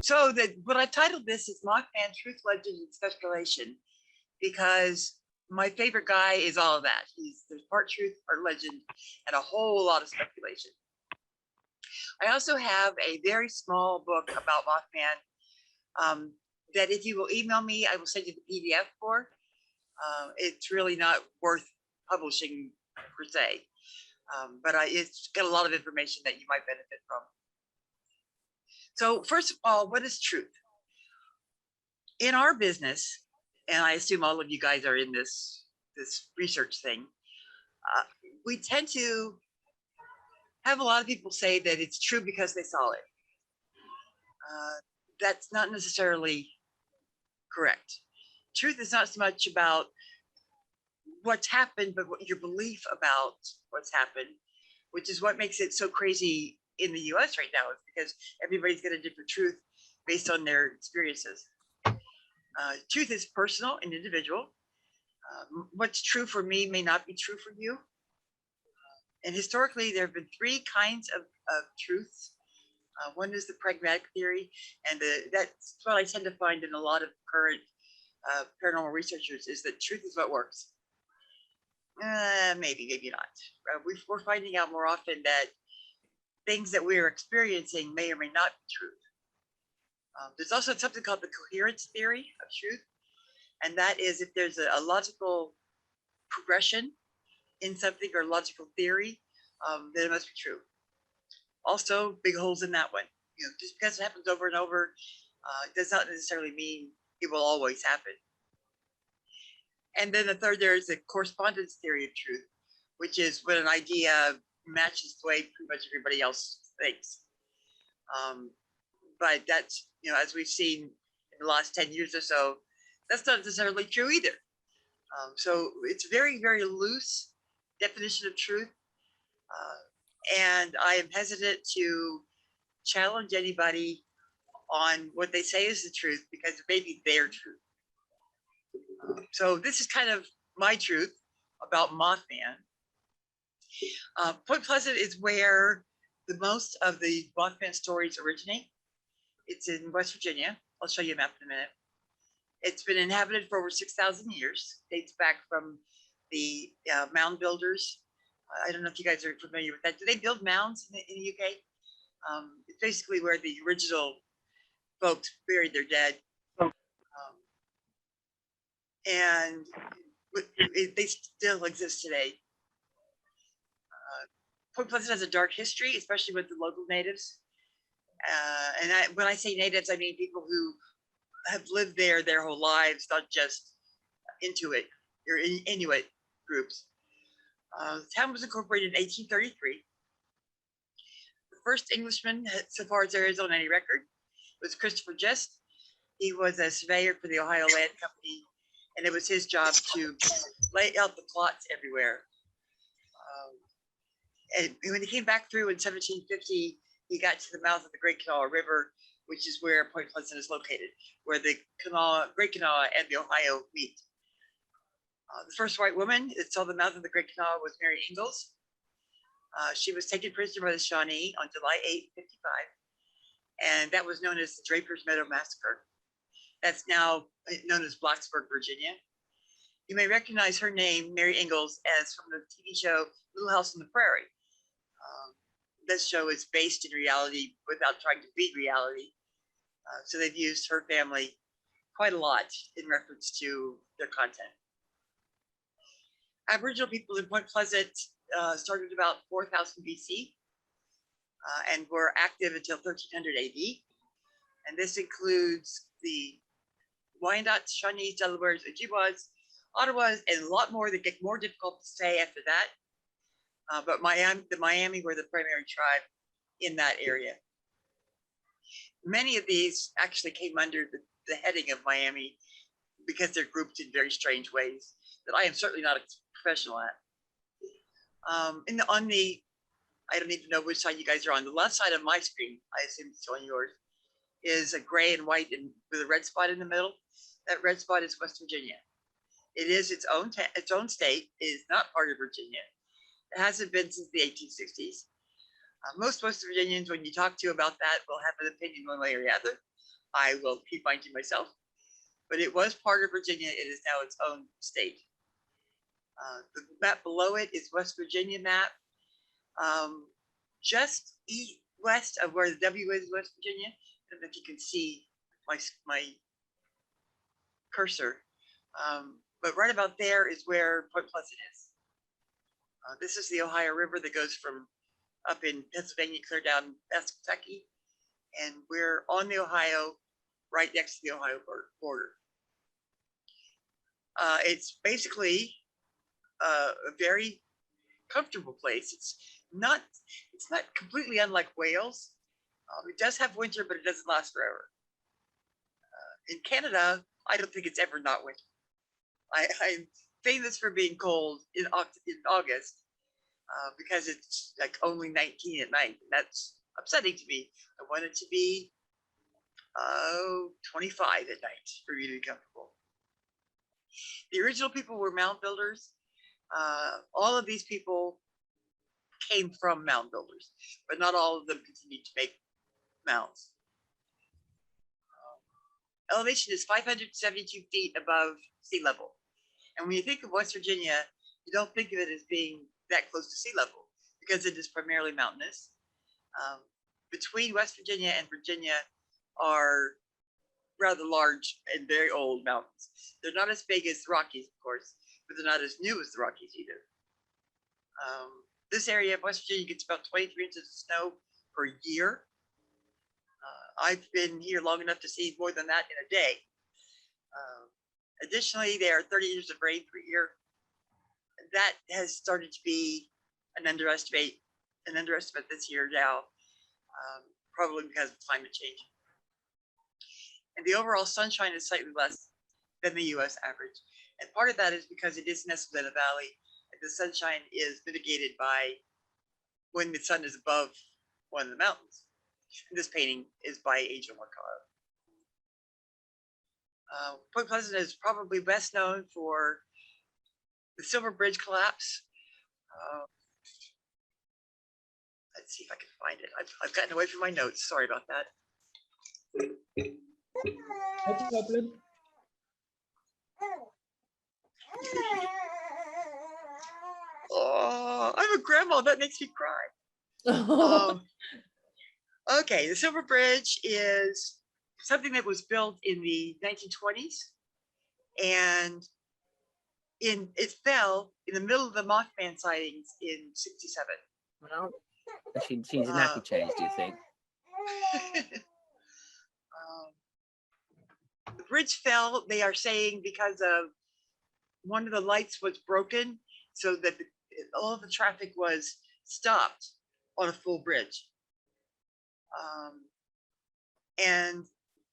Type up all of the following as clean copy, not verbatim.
So what I titled this is Mothman Truth, Legend, and Speculation, because my favorite guy is all of that. There's part truth, part legend, and a whole lot of speculation. I also have a very small book about Mothman that if you will email me, I will send you the PDF for. It's really not worth publishing per se, but it's got a lot of information that you might benefit from. So first of all, what is truth? In our business, and I assume all of you guys are in this research thing, we tend to have a lot of people say that it's true because they saw it. That's not necessarily correct. Truth is not so much about what's happened, but what your belief about what's happened, which is what makes it so crazy in the US right now, is because everybody's got a different truth based on their experiences. Truth is personal and individual. What's true for me may not be true for you. And historically, there have been three kinds of truths. One is the pragmatic theory, and that's what I tend to find in a lot of current paranormal researchers, is that truth is what works. Maybe not. We're finding out more often that things that we're experiencing may or may not be true. There's also something called the coherence theory of truth, and that is if there's a logical progression in something or logical theory, then it must be true. Also, big holes in that one. Just because it happens over and over does not necessarily mean it will always happen. And then the third, there is the correspondence theory of truth, which is when an idea matches the way pretty much everybody else thinks. But that's, as we've seen in the last 10 years or so, that's not necessarily true either. So it's a very, very loose definition of truth. And I am hesitant to challenge anybody on what they say is the truth, because it may be their truth. So this is kind of my truth about Mothman. Point Pleasant is where the most of the Mothman stories originate. It's in West Virginia. I'll show you a map in a minute. It's been inhabited for over 6,000 years. Dates back from the mound builders. I don't know if you guys are familiar with that. Do they build mounds in the UK? It's basically where the original folks buried their dead. And they still exist today. Point Pleasant has a dark history, especially with the local natives. And when I say natives, I mean people who have lived there their whole lives, not just Inuit or Inuit groups. The town was incorporated in 1833. The first Englishman, so far as there is on any record, was Christopher Gist. He was a surveyor for the Ohio Land Company, and it was his job to lay out the plots everywhere. And when he came back through in 1750, he got to the mouth of the Great Kanawha River, which is where Point Pleasant is located, where the Great Kanawha and the Ohio meet. The first white woman that saw the mouth of the Great Kanawha was Mary Ingalls. She was taken prisoner by the Shawnee on July 8, 55, and that was known as the Draper's Meadow Massacre. That's now known as Blacksburg, Virginia. You may recognize her name, Mary Ingalls, as from the TV show Little House on the Prairie. This show is based in reality without trying to beat reality. So they've used her family quite a lot in reference to their content. Aboriginal people in Point Pleasant started about 4000 BC and were active until 1300 AD. And this includes the Wyandots, Shawnees, Delawares, Ojibwas, Ottawas, and a lot more that get more difficult to say after that. But the Miami were the primary tribe in that area. Many of these actually came under the heading of Miami because they're grouped in very strange ways that I am certainly not a professional at. I don't even know which side you guys are on. The left side of my screen, I assume it's on yours, is a gray and white with a red spot in the middle. That red spot is West Virginia. It is its own state. It is not part of Virginia. It hasn't been since the 1860s. Most West Virginians, when you talk to about that, will have an opinion one way or the other. I will keep mine to myself. But it was part of Virginia. It is now its own state. The map below it is West Virginia map. Just west of where the W is, West Virginia. I don't know if you can see my cursor. But right about there is where Point Pleasant is. This is the Ohio River that goes from up in Pennsylvania clear down past Kentucky. And we're on the Ohio, right next to the Ohio border. It's basically a very comfortable place. It's not completely unlike Wales. It does have winter, but it doesn't last forever. In Canada, I don't think it's ever not winter. I'm famous for being cold in August because it's like only 19 at night. And that's upsetting to me. I want it to be 25 at night for me to be comfortable. The original people were mound builders. All of these people came from mound builders, but not all of them continued to make mounds. Elevation is 572 feet above sea level. And when you think of West Virginia, you don't think of it as being that close to sea level because it is primarily mountainous. Between West Virginia and Virginia are rather large and very old mountains. They're not as big as the Rockies, of course, but they're not as new as the Rockies either. This area of West Virginia gets about 23 inches of snow per year. I've been here long enough to see more than that in a day. Additionally, there are 30 inches of rain per year. That has started to be an underestimate this year now, probably because of climate change. And the overall sunshine is slightly less than the US average. And part of that is because it is nestled in a valley, and the sunshine is mitigated by when the sun is above one of the mountains. And this painting is by Angel Mercado. Point Pleasant is probably best known for the Silver Bridge collapse. Let's see if I can find it. I've gotten away from my notes. Sorry about that. No problem. Oh, I'm a grandma. That makes me cry. Okay, the Silver Bridge is something that was built in the 1920s, and it fell in the middle of the Mothman sightings in '67. Well, she needs a nappy change, do you think? The bridge fell, they are saying, because of one of the lights was broken, so that all of the traffic was stopped on a full bridge. And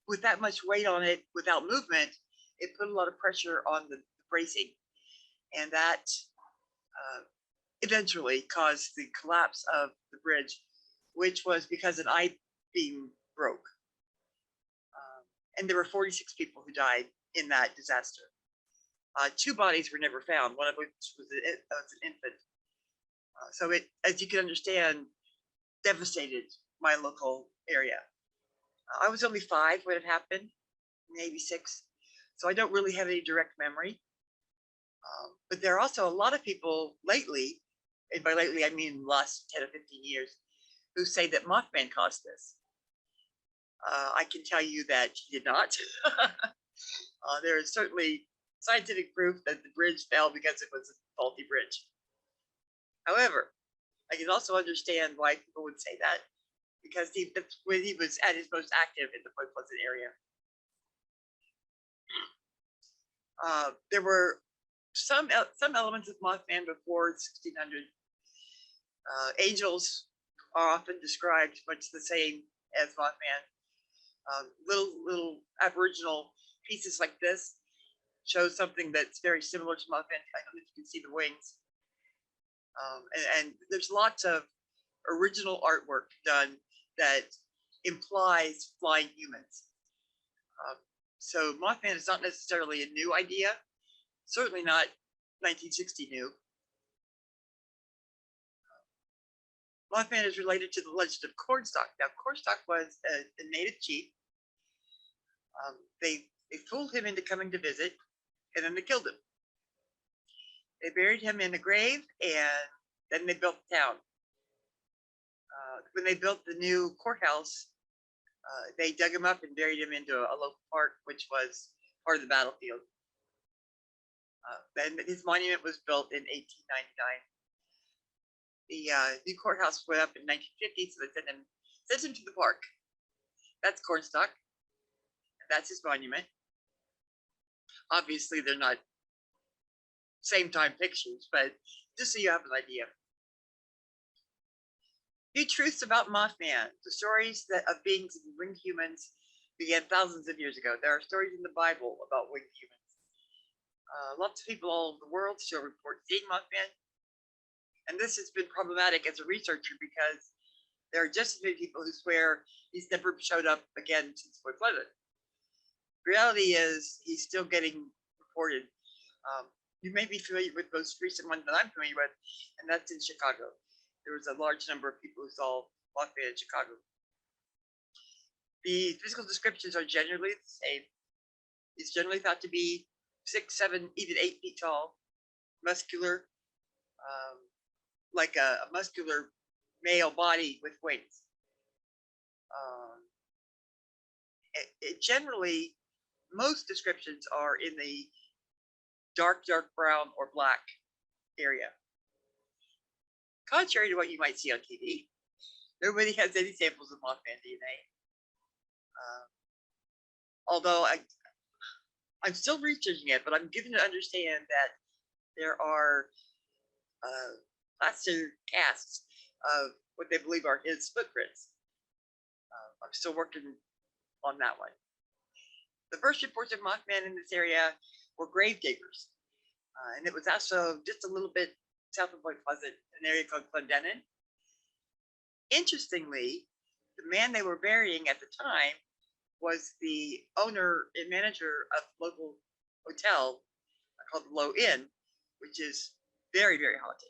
with that much weight on it, without movement, it put a lot of pressure on the bracing. And that eventually caused the collapse of the bridge, which was because an I-beam broke. And there were 46 people who died in that disaster. 2 bodies were never found, one of which was an infant. So it, as you can understand, devastated my local area. I was only 5 when it happened, maybe 6. So I don't really have any direct memory. But there are also a lot of people lately, and by lately I mean the last 10 or 15 years, who say that Mothman caused this. I can tell you that he did not. There is certainly scientific proof that the bridge fell because it was a faulty bridge. However, I can also understand why people would say that, because that's when he was at his most active in the Point Pleasant area. There were some elements of Mothman before 1600. Angels are often described much the same as Mothman. Little aboriginal pieces like this show something that's very similar to Mothman. I don't know if you can see the wings. And there's lots of original artwork done that implies flying humans. So Mothman is not necessarily a new idea, certainly not 1960 new. Mothman is related to the legend of Cornstalk. Now, Cornstalk was a native chief They fooled him into coming to visit, and then they killed him. They buried him in a grave, and then they built the town. When they built the new courthouse, they dug him up and buried him into a local park, which was part of the battlefield. Then his monument was built in 1899. The new courthouse went up in 1950, so they sent him to the park. That's Cornstalk. That's his monument. Obviously, they're not same time pictures, but just so you have an idea. Few truths about Mothman. The stories of beings and winged humans began thousands of years ago. There are stories in the Bible about winged humans. Lots of people all over the world still report seeing Mothman. And this has been problematic as a researcher because there are just as many people who swear he's never showed up again since Fort Pleasant. Reality is he's still getting reported. You may be familiar with the most recent one that I'm familiar with, and that's in Chicago. There was a large number of people who saw Mothman in Chicago. The physical descriptions are generally the same. He's generally thought to be 6, 7, even 8 feet tall, muscular, like a muscular male body with wings. Generally, most descriptions are in the dark brown or black area. Contrary to what you might see on TV, nobody has any samples of Mothman DNA. Although I'm still researching it, but I'm given to understand that there are plaster casts of what they believe are his footprints. I'm still working on that one. The first reports of Mothman in this area were grave diggers, and it was also just a little bit south of Point Pleasant, an area called Clendenin. Interestingly, the man they were burying at the time was the owner and manager of a local hotel called the Low Inn, which is very, very haunted.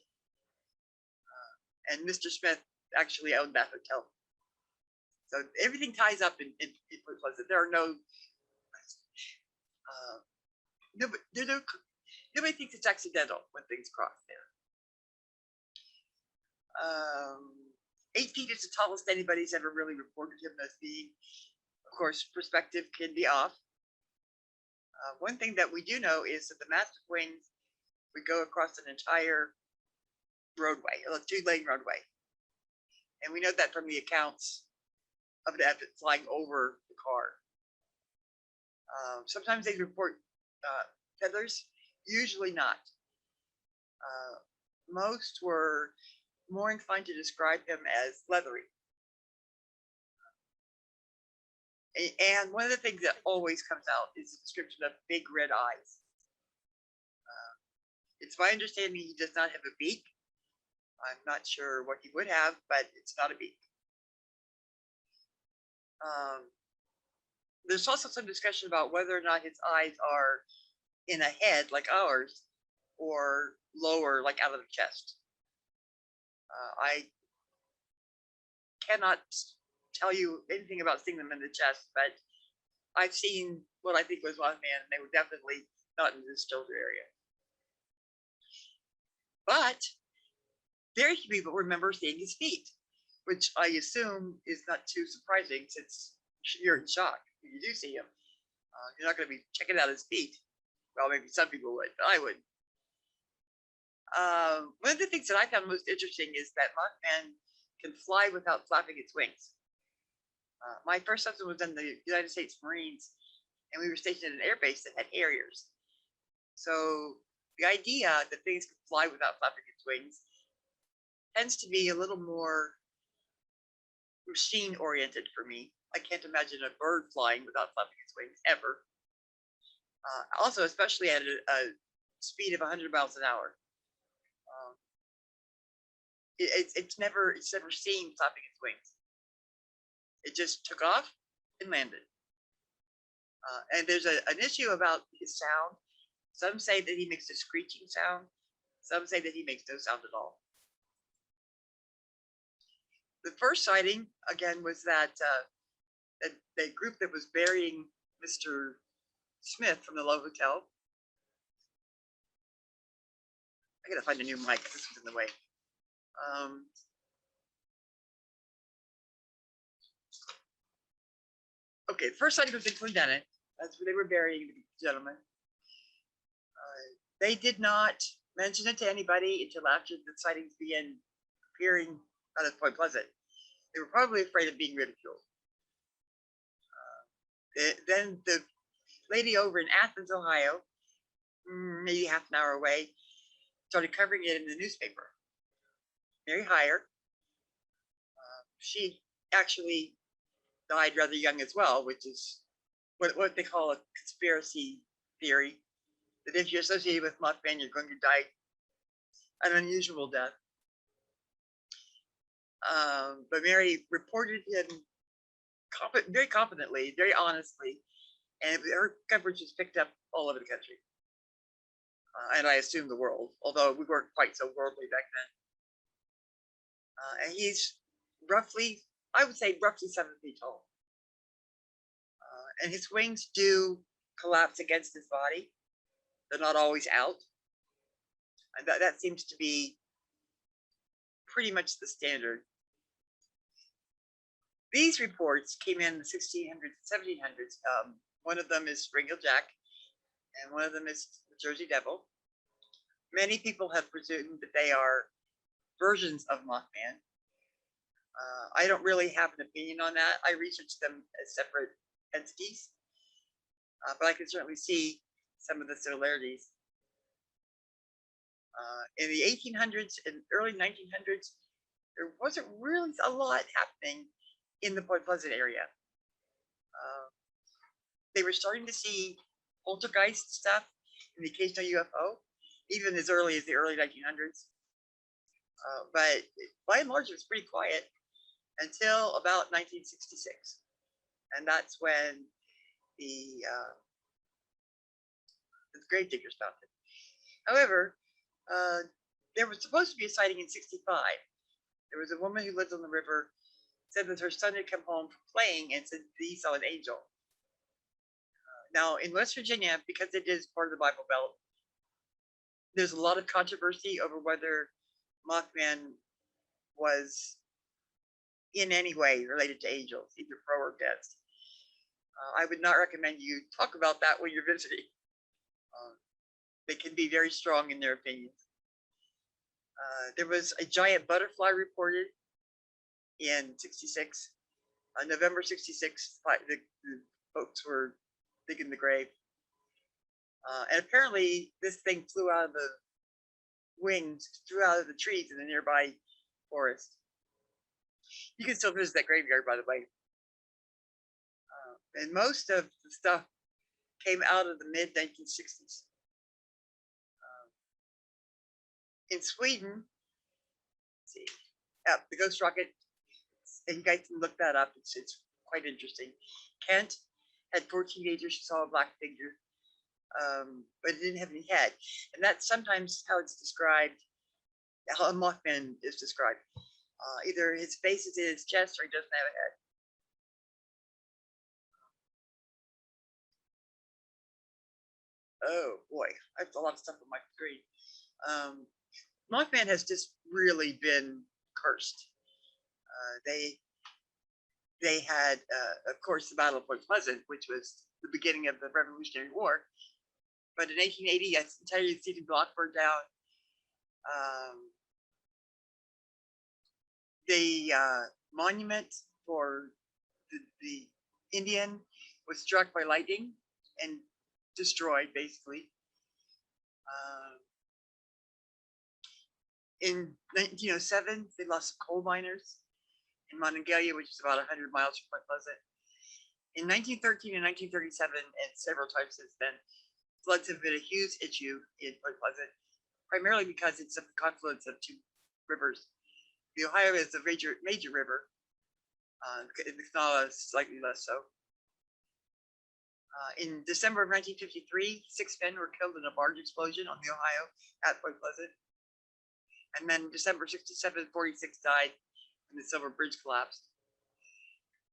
And Mr. Smith actually owned that hotel. So everything ties up in Point Pleasant. There are nobody thinks it's accidental when things cross there. 8 feet is the tallest anybody's ever really reported him as being. Of course, perspective can be off. One thing that we do know is that the massive wings would go across an entire roadway, a 2-lane roadway. And we know that from the accounts of it flying over the car. Sometimes they report feathers, usually not. Most were more inclined to describe him as leathery. And one of the things that always comes out is the description of big red eyes. It's my understanding he does not have a beak. I'm not sure what he would have, but it's not a beak. There's also some discussion about whether or not his eyes are in a head like ours or lower like out of the chest. I cannot tell you anything about seeing them in the chest, but I've seen what I think was Mothman, and they were definitely not in this shoulder area. But very few people remember seeing his feet, which I assume is not too surprising since you're in shock when you do see him. You're not going to be checking out his feet. Well, maybe some people would, but I wouldn't. One of the things that I found most interesting is that Mothman can fly without flapping its wings. My first husband was in the United States Marines, and we were stationed at an air base that had Harriers. So the idea that things can fly without flapping its wings tends to be a little more machine-oriented for me. I can't imagine a bird flying without flapping its wings ever. Also, especially at a speed of 100 miles an hour. It's never seen flapping its wings. It just took off and landed. And there's an issue about his sound. Some say that he makes a screeching sound. Some say that he makes no sound at all. The first sighting, again, was that the group that was burying Mr. Smith from the Lowe Hotel. I gotta find a new mic, this was in the way. Okay, the first sighting was in Clendenin. That's where they were burying the gentleman. They did not mention it to anybody until after the sightings began appearing out of Point Pleasant. They were probably afraid of being ridiculed. Then the lady over in Athens, Ohio, maybe half an hour away, started covering it in the newspaper. Mary Heyer, she actually died rather young as well, which is what they call a conspiracy theory, that if you're associated with Mothman, you're going to die an unusual death. But Mary reported him very competently, very honestly, and her coverage was picked up all over the country. And I assume the world, although we weren't quite so worldly back then. And he's roughly, I would say roughly 7 feet tall. And his wings do collapse against his body. They're not always out. And that seems to be pretty much the standard. These reports came in the 1600s, 1700s. One of them is Ringo Jack, and one of them is the Jersey Devil. Many people have presumed that they are versions of Mothman. I don't really have an opinion on that. I researched them as separate entities, but I can certainly see some of the similarities. In the 1800s and early 1900s, there wasn't really a lot happening in the Point Pleasant area. They were starting to see poltergeist stuff and the occasional UFO, even as early as the early 1900s. But by and large, it was pretty quiet until about 1966. And that's when the grave diggers found it. However, there was supposed to be a sighting in 65. There was a woman who lived on the river, said that her son had come home from playing and said that he saw an angel. Now, in West Virginia, because it is part of the Bible Belt, there's a lot of controversy over whether Mothman was in any way related to angels, either pro or against. I would not recommend you talk about that when you're visiting. They can be very strong in their opinions. There was a giant butterfly reported in 66. November 66, the folks were digging the grave. And apparently this thing flew out of the wings, flew out of the trees in the nearby forest. You can still visit that graveyard, by the way. And most of the stuff came out of the mid 1960s. In Sweden, let's see, the ghost rocket, and you guys can look that up. It's quite interesting. Kent had 4 teenagers who saw a black figure, but it didn't have any head. And that's sometimes how it's described, how a Mothman is described. Either his face is in his chest or he doesn't have a head. Oh boy, I have a lot of stuff on my screen. Mothman has just really been cursed. They had, of course, the Battle of Point Pleasant, which was the beginning of the Revolutionary War. But in 1880, an entire city block burned down. The monument for the Indian was struck by lightning and destroyed, basically. In 1907, they lost coal miners in Monongalia, which is about 100 miles from Point Pleasant. In 1913 and 1937, and several times since then, floods have been a huge issue in Point Pleasant, primarily because it's at the confluence of 2 rivers. The Ohio is a major river, the Kanawha is slightly less so. In December of 1953, 6 men were killed in a barge explosion on the Ohio at Point Pleasant. And then December 67, 46 died when the Silver Bridge collapsed.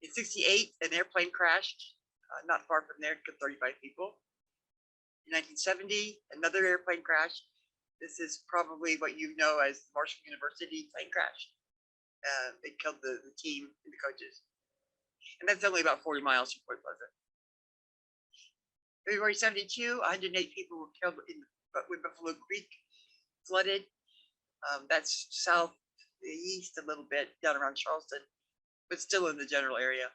In 68, an airplane crashed not far from there, killed 35 people. In 1970, another airplane crash. This is probably what you know as the Marshall University plane crash. It killed the team and the coaches. And that's only about 40 miles from Point Pleasant. February 72, 108 people were killed when Buffalo Creek flooded. That's south east a little bit, down around Charleston, but still in the general area.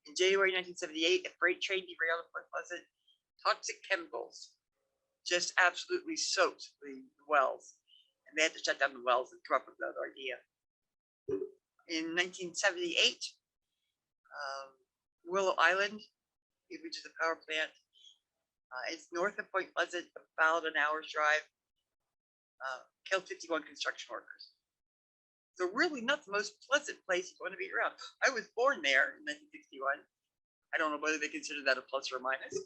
In January 1978, a freight train derailed at Point Pleasant. Toxic chemicals just absolutely soaked the wells, and they had to shut down the wells and come up with another idea. In 1978, Willow Island, which is a power plant, it's north of Point Pleasant, about an hour's drive, killed 51 construction workers. So really not the most pleasant place you want to be around. I was born there in 1961. I don't know whether they consider that a plus or a minus.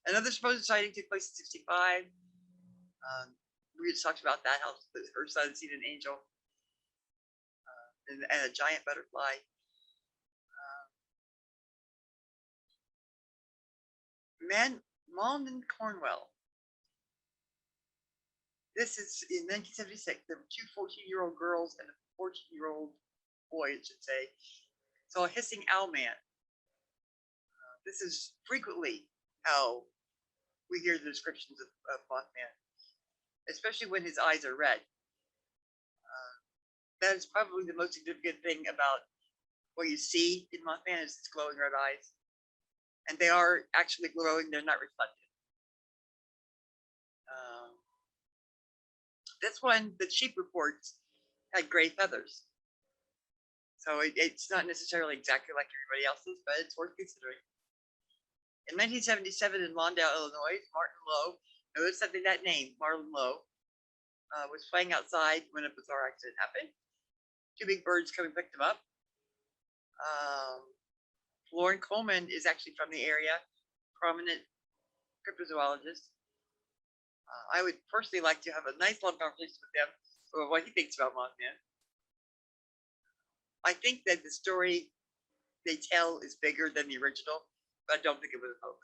Another supposed sighting took place in 65. We just talked about that, how her son seen an angel and a giant butterfly. Malden Cornwell. This is in 1976. There were two 14-year-old girls and a 14-year-old boy, I should say, saw a hissing owl man. This is frequently how we hear the descriptions of Mothman, especially when his eyes are red. That is probably the most significant thing about what you see in Mothman is its glowing red eyes. And they are actually glowing, they're not reflective. This one, the sheep reports, had gray feathers. So it's not necessarily exactly like everybody else's, but it's worth considering. In 1977 in Lawndale, Illinois, Martin Lowe, notice something that name, Martin Lowe, was playing outside when a bizarre accident happened. Two big birds come and picked him up. Lauren Coleman is actually from the area, prominent cryptozoologist. I would personally like to have a nice long conversation with him about what he thinks about Mothman. I think that the story they tell is bigger than the original, but I don't think it was a hoax.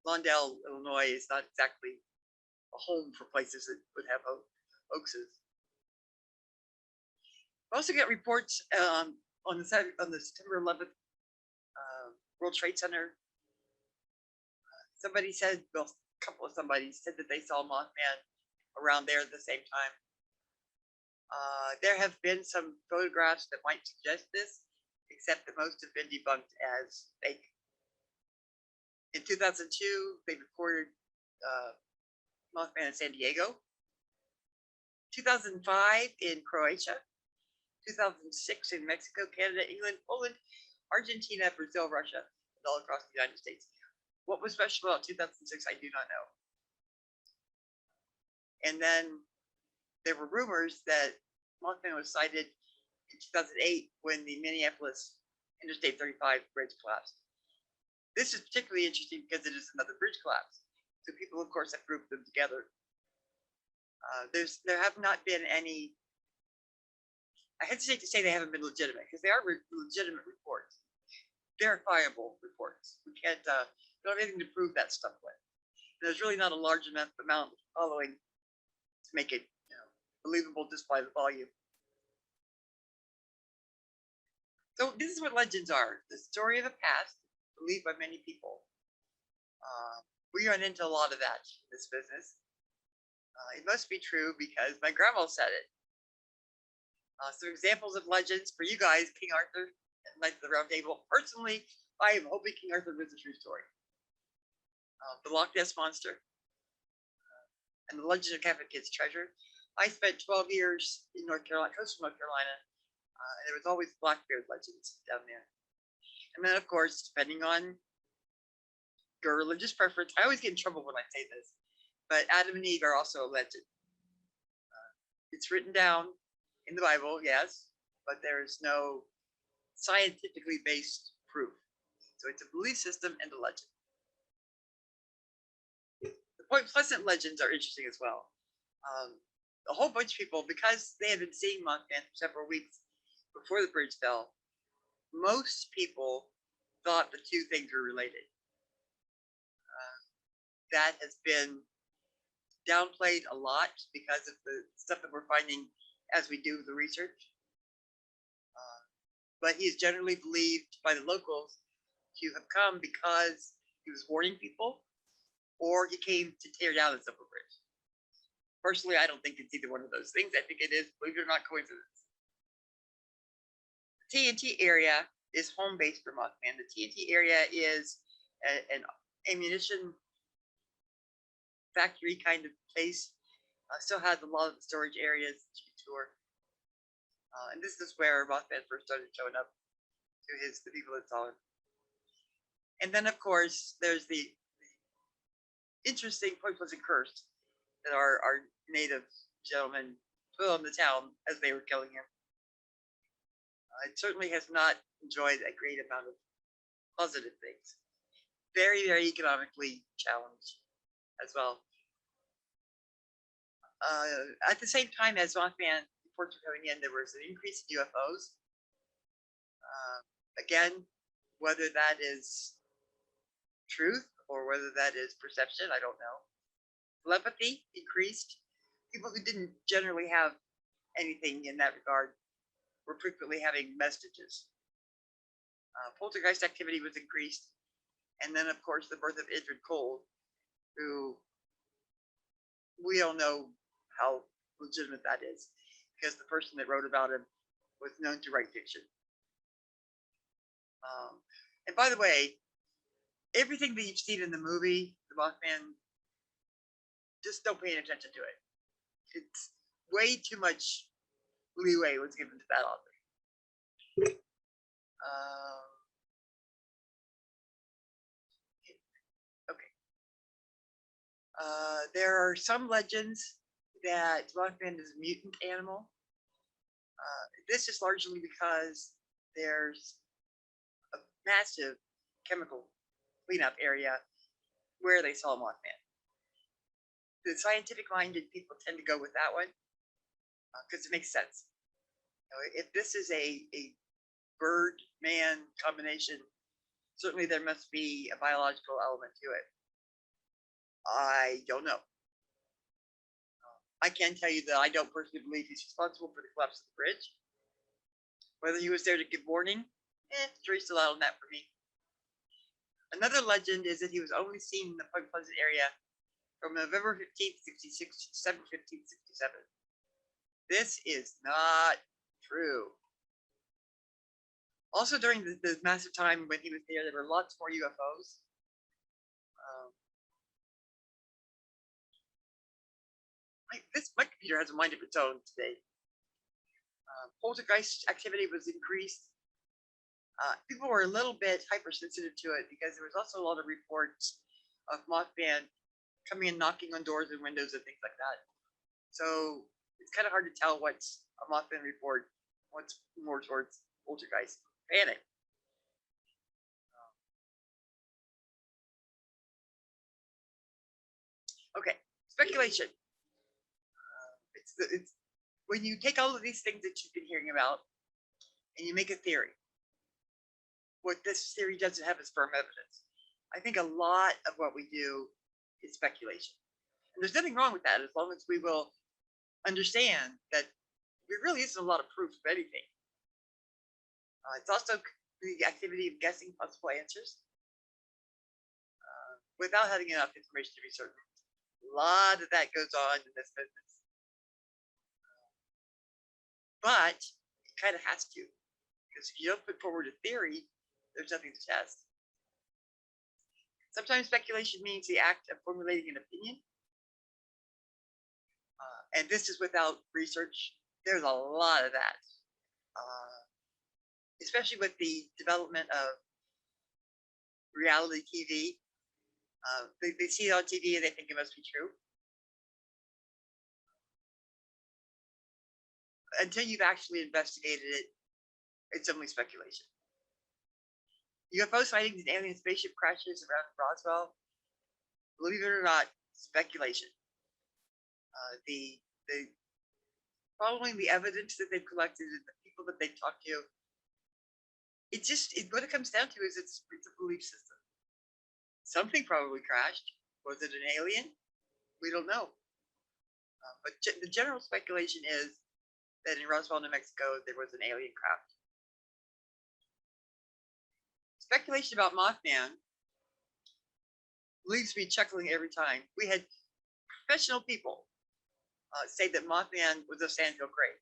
Lawndale, Illinois is not exactly a home for places that would have hoaxes. We also get reports on the September 11th World Trade Center. Somebody said, well, a couple of somebody said that they saw Mothman around there at the same time. There have been some photographs that might suggest this, except that most have been debunked as fake. In 2002, they recorded Mothman in San Diego. 2005 in Croatia. 2006 in Mexico, Canada, England, Poland, Argentina, Brazil, Russia, and all across the United States. What was special about 2006, I do not know. And then there were rumors that Mothman was sighted in 2008 when the Minneapolis Interstate 35 bridge collapsed. This is particularly interesting because it is another bridge collapse. So people, of course, have grouped them together. There have not been any, I hesitate to say they haven't been legitimate because they are legitimate reports, verifiable reports. We can't, don't have anything to prove that stuff with. There's really not a large amount of following to make it believable just by the volume. So this is what legends are: the story of the past, believed by many people. We run into a lot of that in this business. It must be true because my grandma said it. Some examples of legends for you guys: King Arthur and Knights of the Round Table. Personally, I am hoping King Arthur was a true story. The Loch Ness Monster and the Legend of Cabin Kid's Treasure. I spent 12 years in North Carolina, coastal North Carolina, and there was always Blackbeard legends down there. And then, of course, depending on your religious preference, I always get in trouble when I say this, but Adam and Eve are also a legend. It's written down in the Bible, yes, but there is no scientifically based proof. So it's a belief system and a legend. The Point Pleasant legends are interesting as well. A whole bunch of people, because they had been seeing Mothman for several weeks before the bridge fell, most people thought the two things were related. That has been downplayed a lot because of the stuff that we're finding as we do the research. But he is generally believed by the locals to have come because he was warning people, or he came to tear down the Silver Bridge. Personally, I don't think it's either one of those things. I think it is, believe it or not, coincidence. The TNT area is home base for Mothman. The TNT area is an ammunition factory kind of place. Still has a lot of the storage areas that you can tour. And this is where Mothman first started showing up to the people that saw him. And then, of course, there's the interesting Point Pleasant curse that our native gentlemen put on the town as they were killing him. It certainly has not enjoyed a great amount of positive things. Very, very economically challenged as well. At the same time as Mothman reports were coming in, there was an increase in UFOs. Again, whether that is truth or whether that is perception, I don't know. Telepathy increased. People who didn't generally have anything in that regard were frequently having messages. Poltergeist activity was increased. And then, of course, the birth of Edward Cole, who we don't know how legitimate that is, because the person that wrote about him was known to write fiction. And by the way, everything that you've seen in the movie, The Mothman, just don't pay any attention to it. It's way too much leeway was given to that author. Okay. There are some legends that Mothman is a mutant animal. This is largely because there's a massive chemical cleanup area where they saw Mothman. The scientific-minded people tend to go with that one because it makes sense. If this is a bird-man combination, certainly there must be a biological element to it. I don't know. I can tell you that I don't personally believe he's responsible for the collapse of the bridge. Whether he was there to give warning, jury's still out on that for me. Another legend is that he was only seen in the Point Pleasant area from November 15th, 66 to December 15th, 67. This is not true. Also, during the massive time when he was there were lots more UFOs. My computer has a mind of its own today. Poltergeist activity was increased. People were a little bit hypersensitive to it because there was also a lot of reports of Mothman coming and knocking on doors and windows and things like that. So it's kind of hard to tell what's a Mothman report, what's more towards poltergeist panic. Okay, speculation. It's when you take all of these things that you've been hearing about and you make a theory. What this theory doesn't have is firm evidence. I think a lot of what we do is speculation. And there's nothing wrong with that as long as we will understand that there really isn't a lot of proof of anything. It's also the activity of guessing possible answers without having enough information to be certain. A lot of that goes on in this business. But it kind of has to, because if you don't put forward a theory, there's nothing to test. Sometimes speculation means the act of formulating an opinion. And this is without research. There's a lot of that. Especially with the development of reality TV. They see it on TV and they think it must be true. Until you've actually investigated it, it's only speculation. UFO sightings and alien spaceship crashes around Roswell, believe it or not, speculation. The following the evidence that they've collected and the people that they've talked to, what it comes down to is it's a belief system. Something probably crashed. Was it an alien? We don't know. But the general speculation is that in Roswell, New Mexico, there was an alien craft. Speculation about Mothman leaves me chuckling every time. We had professional people say that Mothman was a sandhill crane.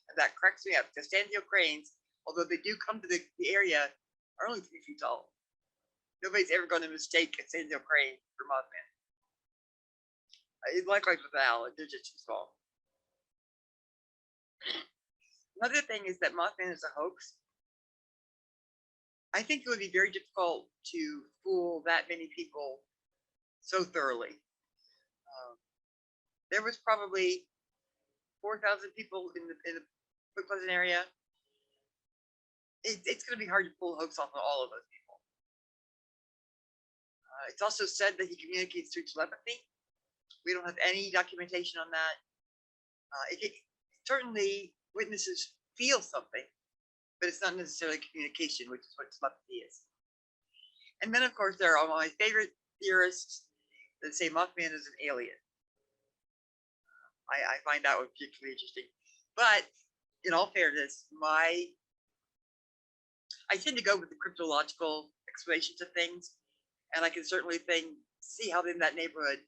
And that cracks me up because sandhill cranes, although they do come to the area, are only 3 feet tall. Nobody's ever going to mistake a sandhill crane for Mothman. Likewise with the owl, they're just too small. Another thing is that Mothman is a hoax. I think it would be very difficult to fool that many people so thoroughly. There was probably 4,000 people in the Point Pleasant area. It's going to be hard to pull a hoax off of all of those people. It's also said that he communicates through telepathy. We don't have any documentation on that. Certainly, witnesses feel something, but it's not necessarily communication, which is what telepathy is. And then, of course, there are my favorite theorists that say Mothman is an alien. I find that one particularly interesting. But in all fairness, I tend to go with the cryptological explanations of things, and I can certainly see how in that neighborhood,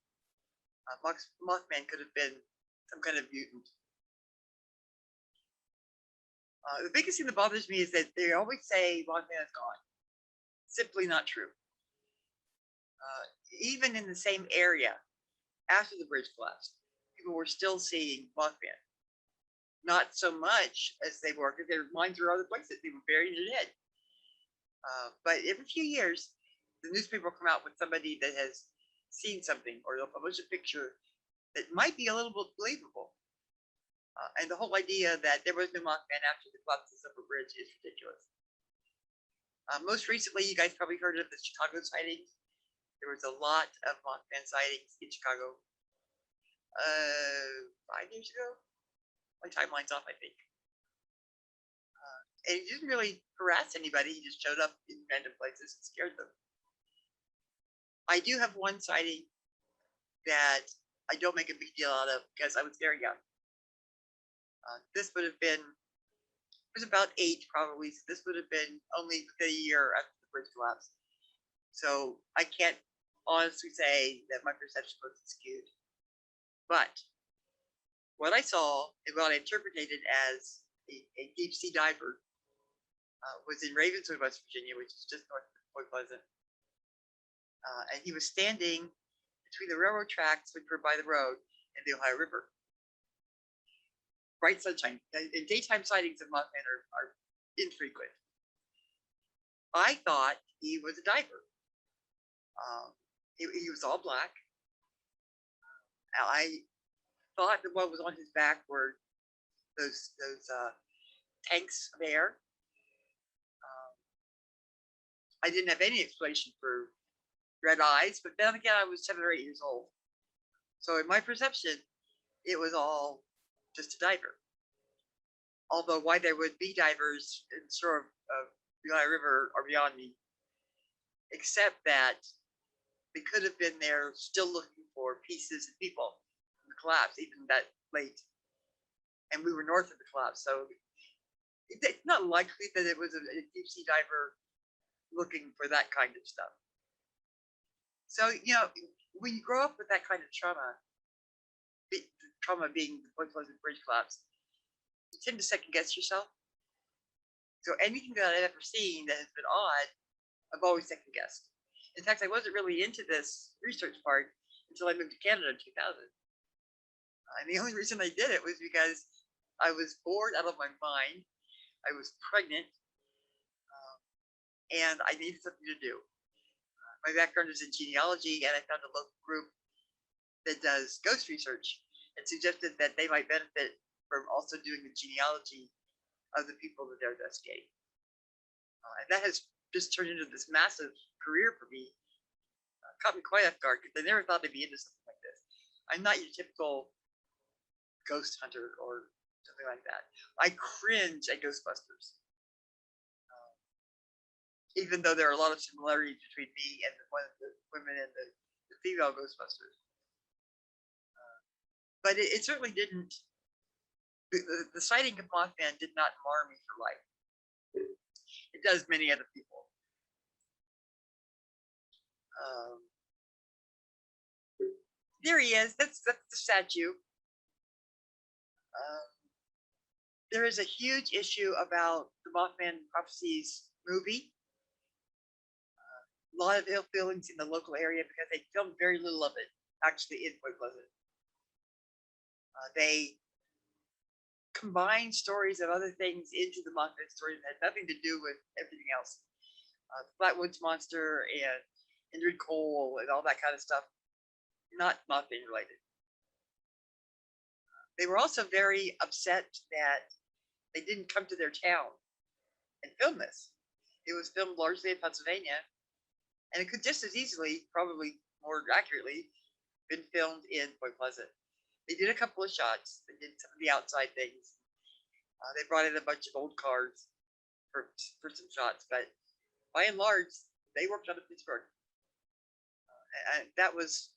Mothman could have been some kind of mutant. The biggest thing that bothers me is that they always say Mothman is gone. Simply not true. Even in the same area, after the bridge collapsed, people were still seeing Mothman. Not so much as they were, because their minds were other places. They were buried in their dead. But every few years, the newspaper will come out with somebody that has seen something, or they'll publish a picture that might be a little bit believable. And the whole idea that there was no Mothman after the collapse of the Upper Bridge is ridiculous. Most recently, you guys probably heard of the Chicago sightings. There was a lot of Mothman sightings in Chicago 5 years ago. My timeline's off, I think. And he didn't really harass anybody. He just showed up in random places and scared them. I do have one sighting that I don't make a big deal out of because I was very young. This would have been, I was about 8 probably, so this would have been only a year after the bridge collapsed. So I can't honestly say that my perception was skewed. But what I saw and what I interpreted as a deep sea diver was in Ravenswood, West Virginia, which is just north of Point Pleasant. And he was standing between the railroad tracks, which were by the road, and the Ohio River. Bright sunshine. And daytime sightings of Mothman are infrequent. I thought he was a diver. He was all black. I thought that what was on his back were those tanks of air. I didn't have any explanation for red eyes, but then again, I was 7 or 8 years old. So in my perception, it was all just a diver. Although why there would be divers in the shore of the Ohio River are beyond me, except that they could have been there still looking for pieces and people from the collapse, even that late. And we were north of the collapse, so it's not likely that it was a deep sea diver looking for that kind of stuff. So, when you grow up with that kind of trauma, the trauma being the Point Pleasant Bridge collapse, you tend to second guess yourself. So anything that I've ever seen that has been odd, I've always second guessed. In fact, I wasn't really into this research part until I moved to Canada in 2000. And the only reason I did it was because I was bored out of my mind. I was pregnant, and I needed something to do. My background is in genealogy, and I found a local group that does ghost research and suggested that they might benefit from also doing the genealogy of the people that they're investigating. And that has just turned into this massive career for me. Caught me quite off guard because I never thought I'd be into something like this. I'm not your typical ghost hunter or something like that. I cringe at Ghostbusters. even though there are a lot of similarities between me and one of the women and the female Ghostbusters. But it certainly didn't. The sighting of Mothman did not mar me for life. It does many other people. There he is. That's the statue. There is a huge issue about the Mothman Prophecies movie. A lot of ill feelings in the local area because they filmed very little of it actually in Point Pleasant. They combined stories of other things into the Mothman story that had nothing to do with everything else. Flatwoods Monster and Indrid Coal and all that kind of stuff, not Mothman related. They were also very upset that they didn't come to their town and film this. It was filmed largely in Pennsylvania, and it could just as easily, probably more accurately, been filmed in Point Pleasant. They did a couple of shots. They did some of the outside things. They brought in a bunch of old cars for some shots, but by and large, they worked out of Pittsburgh. And that was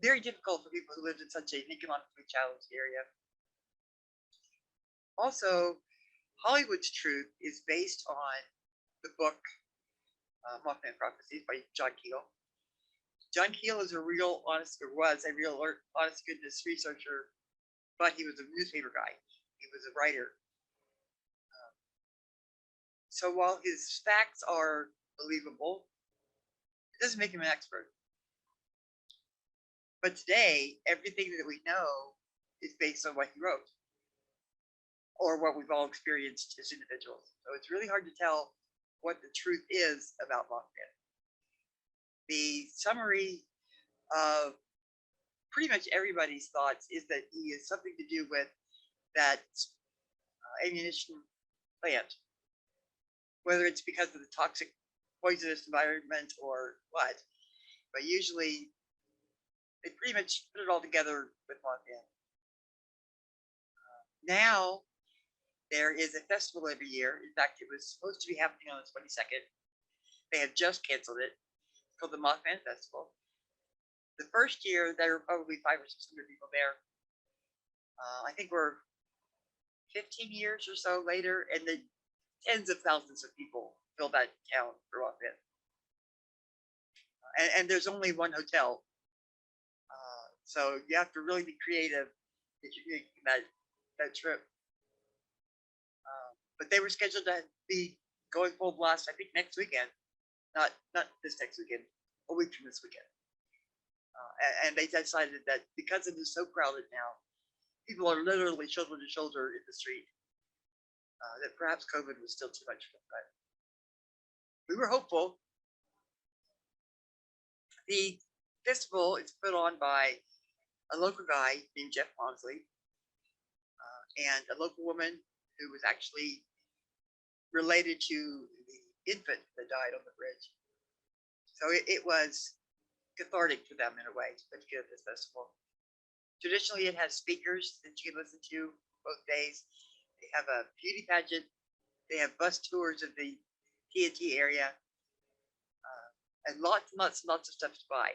very difficult for people who lived in such an economically challenged area. Also, Hollywood's Truth is based on the book Mothman Prophecies by John Keel. John Keel is was a real honest goodness researcher, but he was a newspaper guy. He was a writer. So while his facts are believable, it doesn't make him an expert. But today, everything that we know is based on what he wrote or what we've all experienced as individuals. So it's really hard to tell what the truth is about Mothman. The summary of pretty much everybody's thoughts is that he is something to do with that ammunition plant, whether it's because of the toxic, poisonous environment or what. But usually, they pretty much put it all together with Mothman. Now, there is a festival every year. In fact, it was supposed to be happening on the 22nd. They have just canceled it. It's called the Mothman Festival. The first year, there were probably 500 or 600 people there. I think we're 15 years or so later, and the tens of thousands of people fill that town for Mothman. And there's only one hotel. So you have to really be creative if you're making that trip. But they were scheduled to be going full blast, I think, next weekend. Not this next weekend, a week from this weekend. And they decided that because it is so crowded now, people are literally shoulder to shoulder in the street, that perhaps COVID was still too much for them. But we were hopeful. The festival is put on by a local guy named Jeff Monsley and a local woman who was actually related to the infant that died on the bridge. So it was cathartic for them in a way to put together this festival. Traditionally, it has speakers that you can listen to both days. They have a beauty pageant. They have bus tours of the TNT area, and lots of stuff to buy.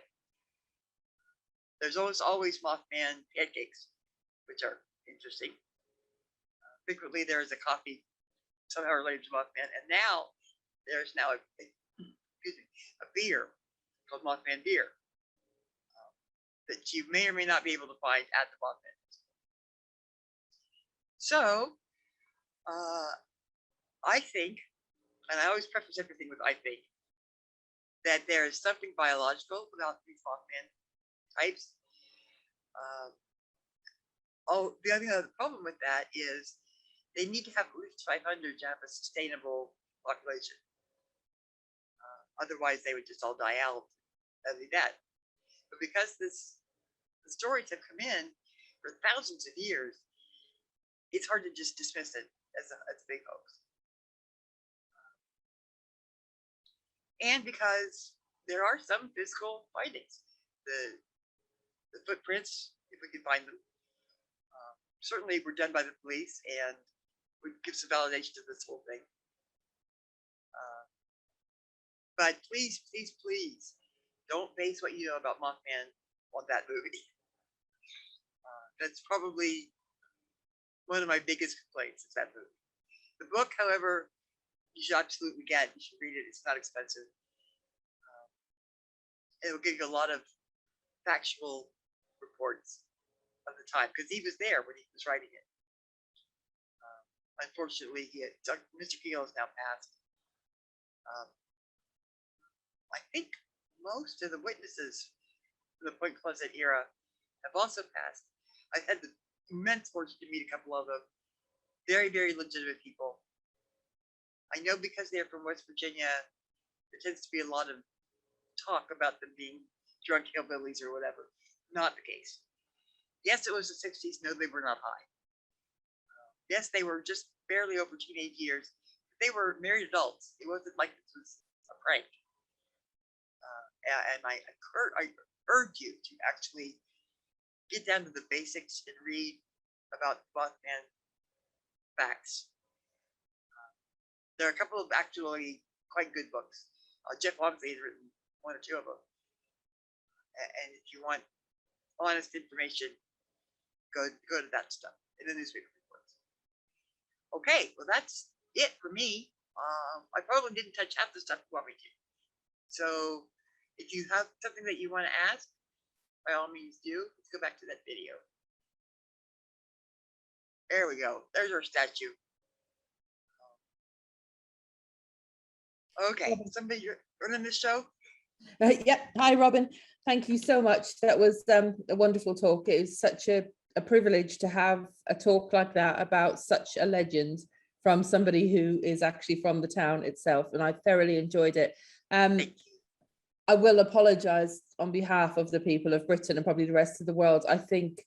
There's always Mothman pancakes, which are interesting. Frequently, there is a coffee somehow related to Mothman, and now there's a beer called Mothman beer that you may or may not be able to find at the Mothman. So, I think, and I always preface everything with I think, that there is something biological about these Mothman types. The other problem with that is they need to have at least 500 to have a sustainable population. Otherwise, they would just all die out. That'd be that. But because the stories have come in for thousands of years, it's hard to just dismiss it as a big hoax. And because there are some physical findings, the footprints, if we can find them, certainly were done by the police and would give some validation to this whole thing. But please, please, please, don't base what you know about Mothman on that movie. That's probably one of my biggest complaints is that movie. The book, however, you should absolutely get. You should read it. It's not expensive. It'll give you a lot of factual reports of the time because he was there when he was writing it. Unfortunately, Mr. Keel has now passed. I think most of the witnesses from the Point Pleasant era have also passed. I've had the immense fortune to meet a couple of them. Very, very legitimate people. I know because they're from West Virginia, there tends to be a lot of talk about them being drunk hillbillies or whatever. Not the case. Yes, it was the 60s. No, they were not high. Yes, they were just barely over teenage years. They were married adults. It wasn't like this was a prank. And I urge you to actually get down to the basics and read about Mothman facts. There are a couple of actually quite good books. Jeff Wamsley has written one or two of them. And if you want honest information, go to that stuff in the newspaper reports. Okay, well that's it for me. I probably didn't touch half the stuff you want me to. So if you have something that you want to ask, by all means do. Let's go back to that video. There we go. There's our statue. Okay, somebody running this show? Yep. Hi, Robin. Thank you so much. That was a wonderful talk. It was such a privilege to have a talk like that about such a legend from somebody who is actually from the town itself, and I thoroughly enjoyed it. I will apologize on behalf of the people of Britain and probably the rest of the world. I think,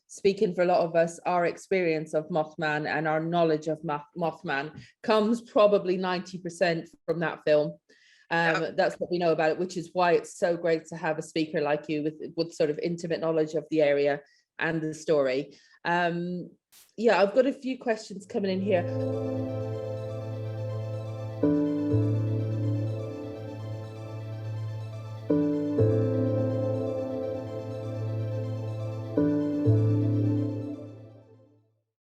speaking for a lot of us, our experience of Mothman and our knowledge of Mothman comes probably 90% from that film. That's what we know about it, which is why it's so great to have a speaker like you with sort of intimate knowledge of the area and the story. Yeah, I've got a few questions coming in here.